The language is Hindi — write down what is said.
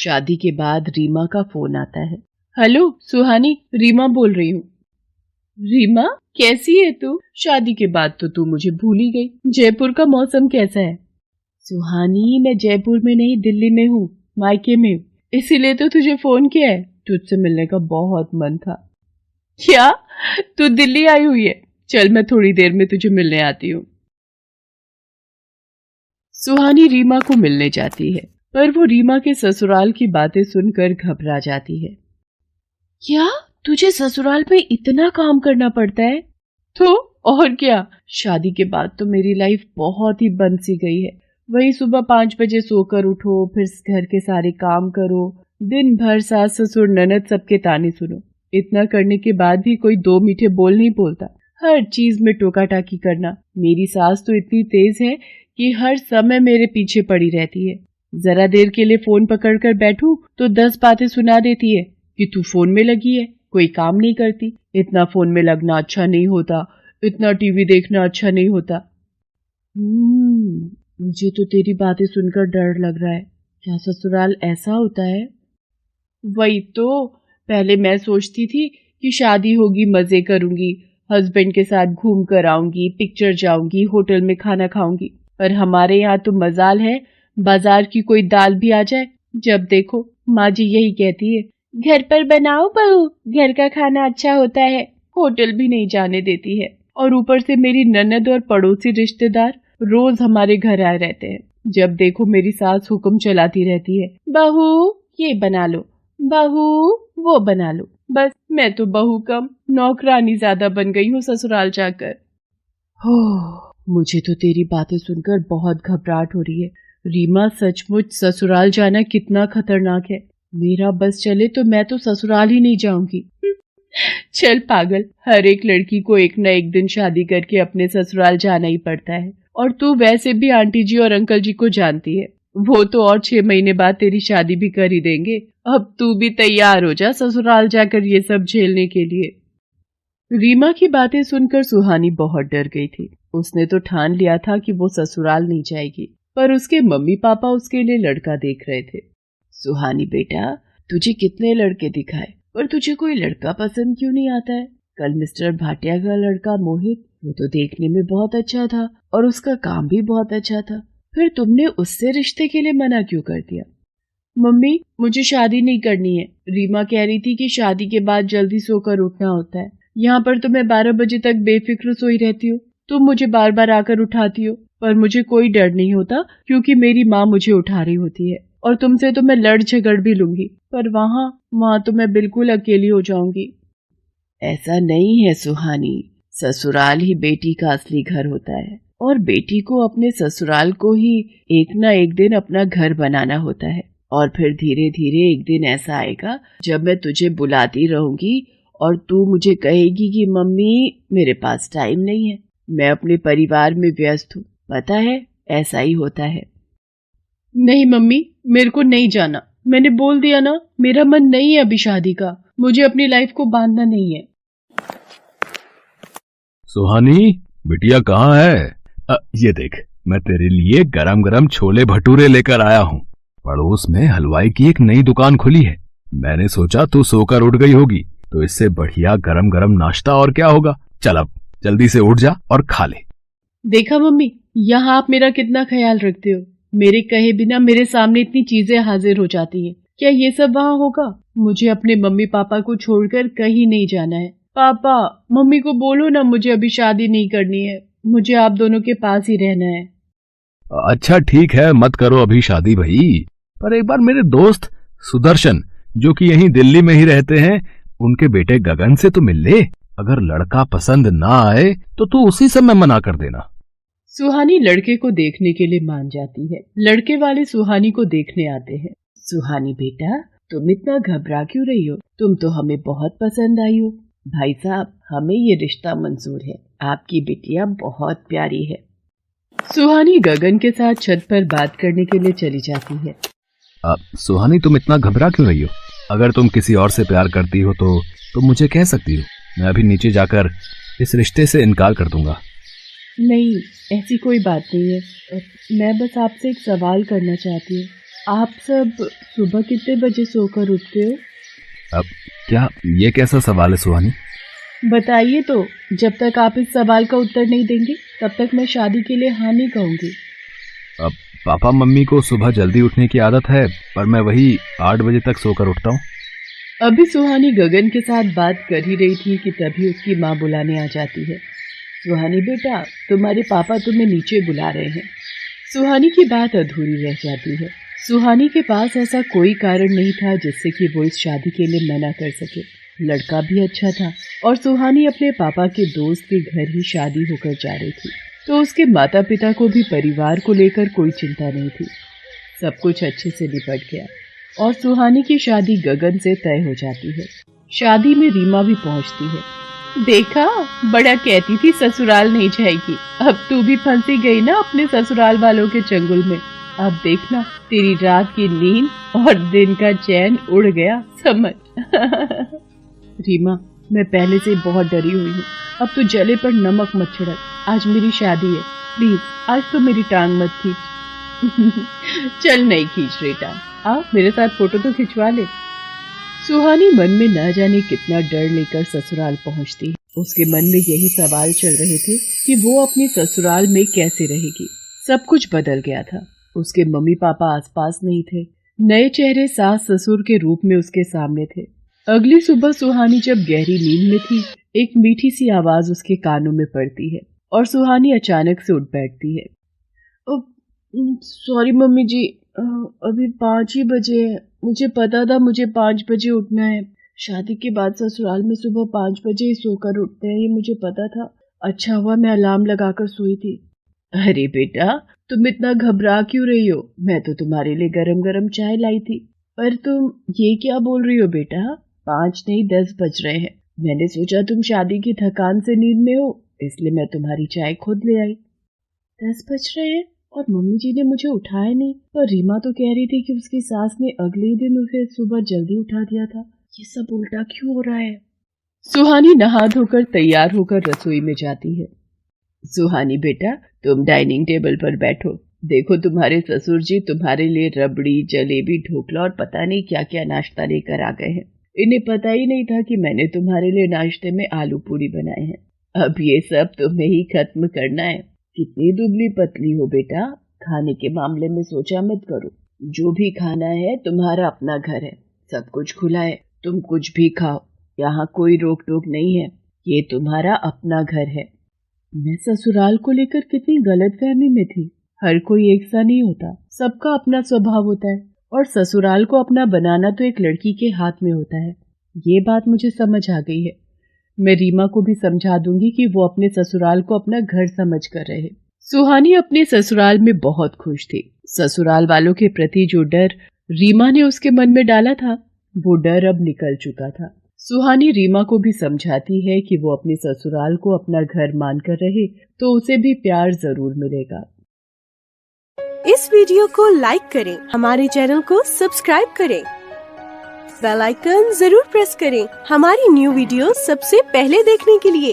शादी के बाद रीमा का फोन आता है। हेलो सुहानी, रीमा बोल रही हूँ। रीमा कैसी है तू? शादी के बाद तो तू मुझे भूल ही गई। जयपुर का मौसम कैसा है? सुहानी मैं जयपुर में नहीं, दिल्ली में हूँ, मायके में, इसीलिए तो तुझे फोन किया है। तुझसे मिलने का बहुत मन था। क्या तू दिल्ली आई हुई है? चल मैं थोड़ी देर में तुझे मिलने आती हूँ। सुहानी रीमा को मिलने जाती है, पर वो रीमा के ससुराल की बातें सुनकर घबरा जाती है। क्या तुझे ससुराल में इतना काम करना पड़ता है? तो और क्या, शादी के बाद तो मेरी लाइफ बहुत ही बंद सी गई है। वही सुबह 5 बजे सोकर उठो, फिर घर के सारे काम करो, दिन भर सास ससुर ननद सबके ताने सुनो। इतना करने के बाद भी कोई 2 मीठे बोल नहीं बोलता। हर चीज में टोका टाकी करना। मेरी सास तो इतनी तेज है कि हर समय मेरे पीछे पड़ी रहती है। जरा देर के लिए फोन पकड़कर बैठूं तो 10 बातें सुना देती है कि तू फोन में लगी है, कोई काम नहीं करती। इतना फोन में लगना अच्छा नहीं होता, इतना टीवी देखना अच्छा नहीं होता। मुझे तो तेरी बातें सुनकर डर लग रहा है। क्या ससुराल ऐसा होता है? वही तो, पहले मैं सोचती थी कि शादी होगी, मजे करूंगी, हस्बैंड के साथ घूम कर आऊंगी, पिक्चर जाऊंगी, होटल में खाना खाऊंगी। पर हमारे यहाँ तो मजाल है, बाजार की कोई दाल भी आ जाए, जब देखो माँ जी यही कहती है, घर पर बनाओ बहू, घर का खाना अच्छा होता है। होटल भी नहीं जाने देती है। और ऊपर से मेरी ननद और पड़ोसी रिश्तेदार रोज हमारे घर आए रहते हैं। जब देखो मेरी सास हुक्म चलाती रहती है, बहू ये बना लो, बहू वो बना लो। बस मैं तो बहू कम नौकरानी ज्यादा बन गई हूँ ससुराल जाकर। मुझे तो तेरी बातें सुनकर बहुत घबराहट हो रही है। रीमा, सचमुच ससुराल जाना कितना खतरनाक है। मेरा बस चले तो मैं तो ससुराल ही नहीं जाऊंगी। चल पागल, हर एक लड़की को एक न एक दिन शादी करके अपने ससुराल जाना ही पड़ता है। और तू वैसे भी आंटी जी और अंकल जी को जानती है, वो तो और 6 महीने बाद तेरी शादी भी कर ही देंगे। अब तू भी तैयार हो जा ससुराल जाकर ये सब झेलने के लिए। रीमा की बातें सुनकर सुहानी बहुत डर गई थी। उसने तो ठान लिया था कि वो ससुराल नहीं जाएगी, पर उसके मम्मी पापा उसके लिए लड़का देख रहे थे। सुहानी बेटा, तुझे कितने लड़के दिखाए, पर तुझे कोई लड़का पसंद क्यों नहीं आता है? कल मिस्टर भाटिया का लड़का मोहित, वो तो देखने में बहुत अच्छा था और उसका काम भी बहुत अच्छा था, फिर तुमने उससे रिश्ते के लिए मना क्यों कर दिया? मम्मी, मुझे शादी नहीं करनी है। रीमा कह रही थी कि शादी के बाद जल्दी सोकर उठना होता है। यहाँ पर तो मैं 12 बजे तक बेफिक्र सोई रहती हूँ। तुम मुझे बार बार आकर उठाती हो, पर मुझे कोई डर नहीं होता क्योंकि मेरी माँ मुझे उठा रही होती है। और तुमसे तो मैं लड़ झगड़ भी लूंगी, पर वहाँ तो मैं बिल्कुल अकेली हो जाऊंगी। ऐसा नहीं है सुहानी, ससुराल ही बेटी का असली घर होता है और बेटी को अपने ससुराल को ही एक ना एक दिन अपना घर बनाना होता है। और फिर धीरे धीरे एक दिन ऐसा आएगा जब मैं तुझे बुलाती रहूंगी और तू मुझे कहेगी कि मम्मी मेरे पास टाइम नहीं है, मैं अपने परिवार में व्यस्त हूँ। पता है, ऐसा ही होता है। नहीं मम्मी, मेरे को नहीं जाना। मैंने बोल दिया ना, मेरा मन नहीं है अभी शादी का। मुझे अपनी लाइफ को बांधना नहीं है। सुहानी बिटिया कहाँ है? ये देख, मैं तेरे लिए गरम गरम छोले भटूरे लेकर आया हूँ। पड़ोस में हलवाई की एक नई दुकान खुली है। मैंने सोचा तू सोकर उठ गई होगी, तो इससे बढ़िया गरम गरम नाश्ता और क्या होगा। चल अब जल्दी से उठ जा और खा ले। देखा मम्मी, यहाँ आप मेरा कितना ख्याल रखते हो। मेरे कहे बिना मेरे सामने इतनी चीजें हाजिर हो जाती हैं। क्या ये सब वहाँ होगा? मुझे अपने मम्मी पापा को छोड़कर कहीं नहीं जाना है। पापा, मम्मी को बोलो ना मुझे अभी शादी नहीं करनी है, मुझे आप दोनों के पास ही रहना है। अच्छा ठीक है, मत करो अभी शादी भाई, पर एक बार मेरे दोस्त सुदर्शन, जो कि यहीं दिल्ली में ही रहते हैं, उनके बेटे गगन से तो मिल ले। अगर लड़का पसंद ना आए तो तू उसी समय मना कर देना। सुहानी लड़के को देखने के लिए मान जाती है। लड़के वाले सुहानी को देखने आते हैं। सुहानी बेटा, तुम इतना घबरा क्यों रही हो? तुम तो हमें बहुत पसंद आई हो। भाई साहब, हमें ये रिश्ता मंजूर है। आपकी बिटिया बहुत प्यारी है। सुहानी गगन के साथ छत पर बात करने के लिए चली जाती है। सुहानी, तुम इतना घबरा क्यों रही हो? अगर तुम किसी और से प्यार करती हो तो मुझे कह सकती हो। मैं अभी नीचे जाकर इस रिश्ते से इनकार कर दूंगा। नहीं, ऐसी कोई बात नहीं है। मैं बस आपसे एक सवाल करना चाहती हूँ। आप सब सुबह कितने बजे सोकर उठते हो? अब क्या ये कैसा सवाल है सुहानी? बताइए तो। जब तक आप इस सवाल का उत्तर नहीं देंगे तब तक मैं शादी के लिए हाँ नहीं कहूंगी। अब पापा मम्मी को सुबह जल्दी उठने की आदत है, पर मैं वही 8 बजे तक सोकर उठता हूँ। अभी सुहानी गगन के साथ बात कर ही रही थी कि तभी उसकी माँ बुलाने आ जाती है। सुहानी बेटा, तुम्हारे पापा तुम्हें नीचे बुला रहे हैं। सुहानी की बात अधूरी रह जाती है। सुहानी के पास ऐसा कोई कारण नहीं था जिससे कि वो इस शादी के लिए मना कर सके। लड़का भी अच्छा था और सुहानी अपने पापा के दोस्त के घर ही शादी होकर जा रही थी, तो उसके माता पिता को भी परिवार को लेकर कोई चिंता नहीं थी। सब कुछ अच्छे से निपट गया और सुहानी की शादी गगन से तय हो जाती है। शादी में रीमा भी पहुंचती है। देखा, बड़ा कहती थी ससुराल नहीं जाएगी, अब तू भी फंसी गई ना अपने ससुराल वालों के चंगुल में। अब देखना, तेरी रात की नींद और दिन का चैन उड़ गया, समझ। रीमा, मैं पहले से बहुत डरी हुई हूँ। अब तो जले पर नमक मत छिड़क। आज मेरी शादी है, प्लीज आज तो मेरी टांग मत खींच। चल नहीं खींच रही टांग, आ मेरे साथ फोटो तो खिंचवा ले। सुहानी मन में न जाने कितना डर लेकर ससुराल पहुंचती है। उसके मन में यही सवाल चल रहे थे कि वो अपने ससुराल में कैसे रहेगी। सब कुछ बदल गया था। उसके मम्मी पापा आसपास नहीं थे। नए चेहरे सास ससुर के रूप में उसके सामने थे। अगली सुबह सुहानी जब गहरी नींद में थी, एक मीठी सी आवाज उसके कानों में पड़ती है और सुहानी अचानक से उठ बैठती है। सॉरी मम्मी जी, अभी 5 ही बजे है। मुझे पता था मुझे 5 बजे उठना है। शादी के बाद ससुराल में सुबह 5 बजे ही सोकर उठते हैं, ये मुझे पता था। अच्छा हुआ मैं अलार्म लगाकर सोई थी। अरे बेटा, तुम इतना घबरा क्यों रही हो? मैं तो तुम्हारे लिए गरम गरम चाय लाई थी। पर तुम ये क्या बोल रही हो बेटा? 5 नहीं 10 बज रहे हैं। मैंने सोचा तुम शादी की थकान से नींद में हो, इसलिए मैं तुम्हारी चाय खुद ले आई। 10 बज रहे हैं और मम्मी जी ने मुझे उठाया नहीं, पर रीमा तो कह रही थी कि उसकी सास ने अगले ही दिन उसे सुबह जल्दी उठा दिया था। ये सब उल्टा क्यों हो रहा है? सुहानी नहा धोकर तैयार होकर रसोई में जाती है। सुहानी बेटा, तुम डाइनिंग टेबल पर बैठो। देखो, तुम्हारे ससुर जी तुम्हारे लिए रबड़ी, जलेबी, ढोकला और पता नहीं क्या क्या नाश्ता लेकर आ गए हैं। इन्हें पता ही नहीं था कि मैंने तुम्हारे लिए नाश्ते में आलू पूरी बनाए हैं। अब ये सब तुम्हें ही खत्म करना है। कितनी दुबली पतली हो बेटा, खाने के मामले में सोचा मत करो। जो भी खाना है तुम्हारा अपना घर है, सब कुछ खुला है, तुम कुछ भी खाओ, यहाँ कोई रोक टोक नहीं है। ये तुम्हारा अपना घर है। मैं ससुराल को लेकर कितनी गलतफहमी में थी। हर कोई एक सा नहीं होता, सबका अपना स्वभाव होता है और ससुराल को अपना बनाना तो एक लड़की के हाथ में होता है। ये बात मुझे समझ आ गई है। मैं रीमा को भी समझा दूंगी कि वो अपने ससुराल को अपना घर समझ कर रहे। सुहानी अपने ससुराल में बहुत खुश थी। ससुराल वालों के प्रति जो डर रीमा ने उसके मन में डाला था, वो डर अब निकल चुका था। सुहानी रीमा को भी समझाती है कि वो अपने ससुराल को अपना घर मानकर रहे तो उसे भी प्यार जरूर मिलेगा। इस वीडियो को लाइक करें, हमारे चैनल को सब्सक्राइब करें, बेल आइकन जरूर प्रेस करें हमारी न्यू वीडियो सबसे पहले देखने के लिए।